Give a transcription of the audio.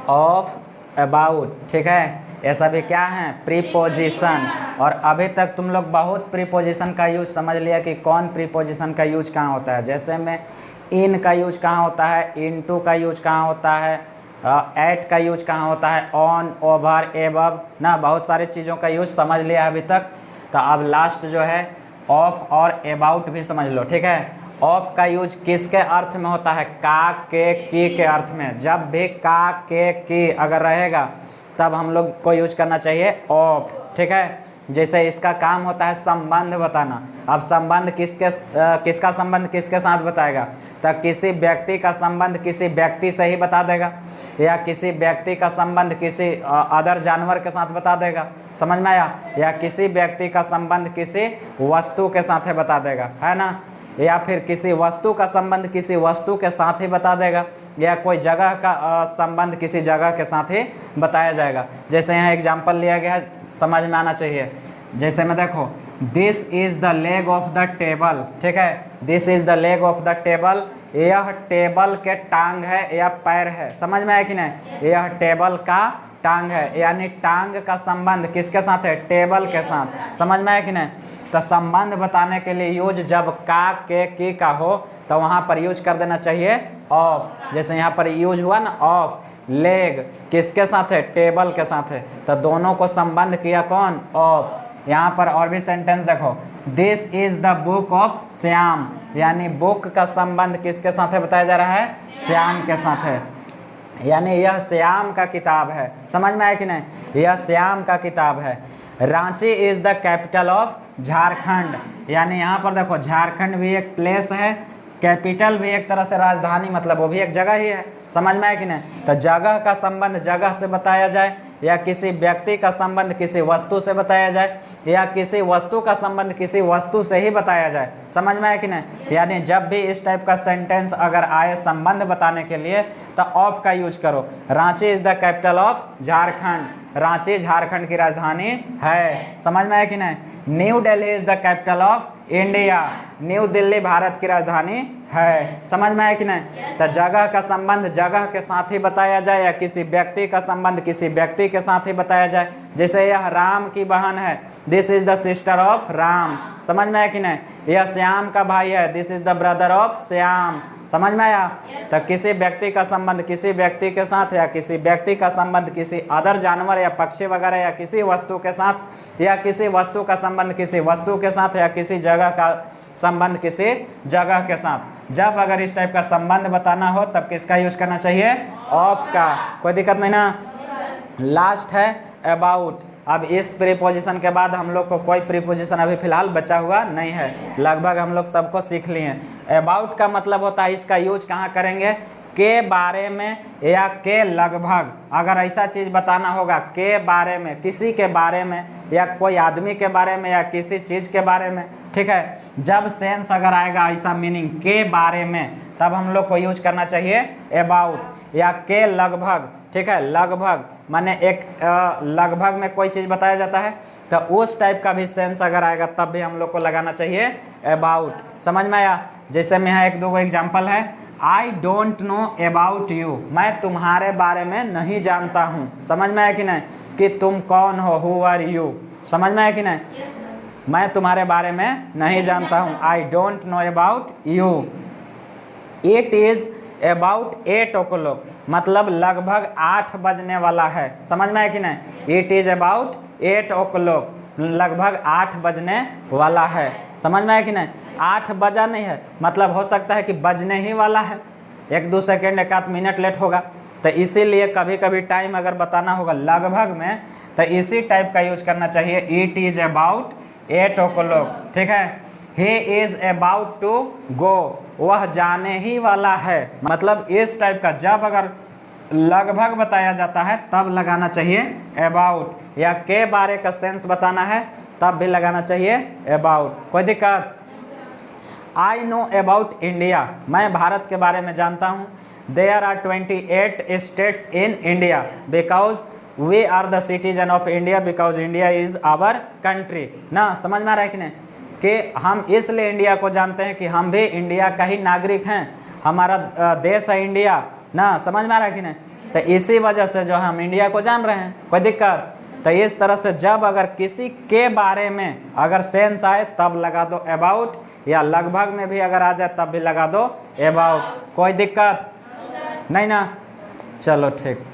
Of, about, ठीक है, ये सभी क्या हैं? प्रीपोजिशन। और अभी तक तुम लोग बहुत प्रीपोजिशन का यूज समझ लिया कि कौन प्रीपोजिशन का यूज कहाँ होता है। जैसे में इन का यूज कहाँ होता है, इनटू का यूज कहाँ होता है, एट का यूज कहाँ होता है, ऑन, ओवर, एबव ना, बहुत सारी चीज़ों का यूज समझ लिया अभी तक। तो अब लास्ट जो है ऑफ और अबाउट भी समझ लो, ठीक है। ऑफ का यूज किसके अर्थ में होता है? का, के, की के अर्थ में। जब भी का, के, की अगर रहेगा तब हम लोग को यूज करना चाहिए ऑफ, ठीक है। जैसे इसका काम होता है संबंध बताना। अब संबंध किसका संबंध किसके साथ बताएगा? तो किसी व्यक्ति का संबंध किसी व्यक्ति से ही बता देगा, या किसी व्यक्ति का संबंध किसी अदर जानवर के साथ बता देगा, समझ में आया? या किसी व्यक्ति का संबंध किसी वस्तु के साथ ही बता देगा, है ना। या फिर किसी वस्तु का संबंध किसी वस्तु के साथ ही बता देगा, या कोई जगह का संबंध किसी जगह के साथ ही बताया जाएगा। जैसे यहाँ एग्जाम्पल लिया गया है, समझ में आना चाहिए। जैसे में देखो, this is the leg of the table, ठीक है, this is the leg of the table, यह टेबल के टांग है या पैर है, समझ में आया कि नहीं? यह टेबल का टांग है, यानी टांग का संबंध किसके साथ है? टेबल के साथ, समझ में आया कि नहीं? तो संबंध बताने के लिए यूज जब का, के, की का हो तो वहाँ पर यूज कर देना चाहिए ऑफ। जैसे यहाँ पर यूज हुआ ना ऑफ, लेग किसके साथ है? टेबल के साथ है, तो दोनों को संबंध किया कौन? ऑफ। यहाँ पर और भी सेंटेंस देखो, this is the book of Shyam, यानी बुक का संबंध किसके साथ है बताया जा रहा है? श्याम के साथ है, यानी यह श्याम का किताब है, समझ में आया कि नहीं? यह श्याम का किताब है। Ranchi is the capital of Jharkhand, यानी यहाँ पर देखो झारखंड भी एक प्लेस है, कैपिटल भी एक तरह से राजधानी, मतलब वो भी एक जगह ही है, समझ में आया कि नहीं? तो जगह का संबंध जगह से बताया जाए, या किसी व्यक्ति का संबंध किसी वस्तु से बताया जाए, या किसी वस्तु का संबंध किसी वस्तु से ही बताया जाए, समझ में आया कि नहीं? यानी जब भी इस टाइप का सेंटेंस अगर आए संबंध बताने के लिए तो ऑफ का यूज करो। Ranchi is the capital of Jharkhand, Ranchi Jharkhand की राजधानी है, समझ में आया कि नहीं? New Delhi is the capital of India, new Delhi Bharat की राजधानी है, समझ में आया कि नहीं? तो जगह का संबंध जगह के साथ ही बताया जाए, या किसी व्यक्ति का संबंध किसी व्यक्ति के साथ ही बताया जाए। जैसे यह राम की बहन है, this is the sister of Ram, समझ में आया कि नहीं? यह श्याम का भाई है, this is the brother of Shyam, समझ में आया? तो किसी व्यक्ति का संबंध किसी व्यक्ति के साथ, या किसी व्यक्ति का संबंध किसी अदर जानवर या पक्षी वगैरह या किसी वस्तु के साथ, या किसी वस्तु का संबंध किसी वस्तु के साथ, या किसी जगह का संबंध किसी जगह के साथ। जब अगर इस टाइप का संबंध बताना हो तब किसका यूज करना चाहिए? ऑफ का। कोई दिक्कत नहीं ना? लास्ट है अबाउट। अब इस प्रीपोजिशन के बाद हम लोग को कोई प्रीपोजिशन अभी फिलहाल बचा हुआ नहीं है, लगभग हम लोग सबको सीख लिए हैं। अबाउट का मतलब होता है इसका यूज कहाँ करेंगे? के बारे में या के लगभग। अगर ऐसा चीज़ बताना होगा के बारे में, किसी के बारे में, या कोई आदमी के बारे में, या किसी चीज़ के बारे में, ठीक है। जब सेंस अगर आएगा ऐसा मीनिंग के बारे में, तब हम लोग को यूज करना चाहिए अबाउट। या के लगभग, ठीक है, लगभग माने एक लगभग में कोई चीज़ बताया जाता है, तो उस टाइप का भी सेंस अगर आएगा तब भी हम लोग को लगाना चाहिए अबाउट, समझ में आया? जैसे में यहाँ एक दो एग्जाम्पल है, I don't know about you, मैं तुम्हारे बारे में नहीं जानता हूँ, समझ में आया कि नहीं? कि तुम कौन हो, हु आर यू, समझ में आया कि नहीं? मैं तुम्हारे बारे में नहीं जानता हूँ, I don't know about you. It is about 8 o'clock, मतलब लगभग 8 बजने वाला है, समझ में आया कि नहीं? इट इज़ अबाउट 8 o'clock, लगभग 8 बजने वाला है, समझ में आया कि नहीं? 8 बजा नहीं है, मतलब हो सकता है कि बजने ही वाला है, 1-2 सेकेंड 1-8 मिनट लेट होगा। तो इसीलिए कभी कभी टाइम अगर बताना होगा लगभग में, तो इसी टाइप का यूज करना चाहिए, इट इज़ अबाउट 8 o'clock, ठीक है। He is about to go, वह जाने ही वाला है, मतलब इस टाइप का जब अगर लगभग बताया जाता है तब लगाना चाहिए अबाउट, या के बारे का सेंस बताना है तब भी लगाना चाहिए अबाउट। कोई दिक्कत? आई नो अबाउट इंडिया, मैं भारत के बारे में जानता हूँ। There are 28 states in India because we are the citizen of India, because India is our country ना, समझ में आ रहा है कि नहीं? कि हम इसलिए इंडिया को जानते हैं कि हम भी इंडिया का ही नागरिक हैं, हमारा देश है इंडिया ना, समझ में आ रहा है कि नहीं? तो इसी वजह से जो है हम इंडिया को जान रहे हैं, कोई दिक्कत। तो इस तरह से जब अगर किसी के बारे में अगर सेंस आए तब लगा दो अबाउट, या लगभग में भी अगर आ जाए तब भी लगा दो अबाउट, कोई दिक्कत नहीं ना। चलो ठीक।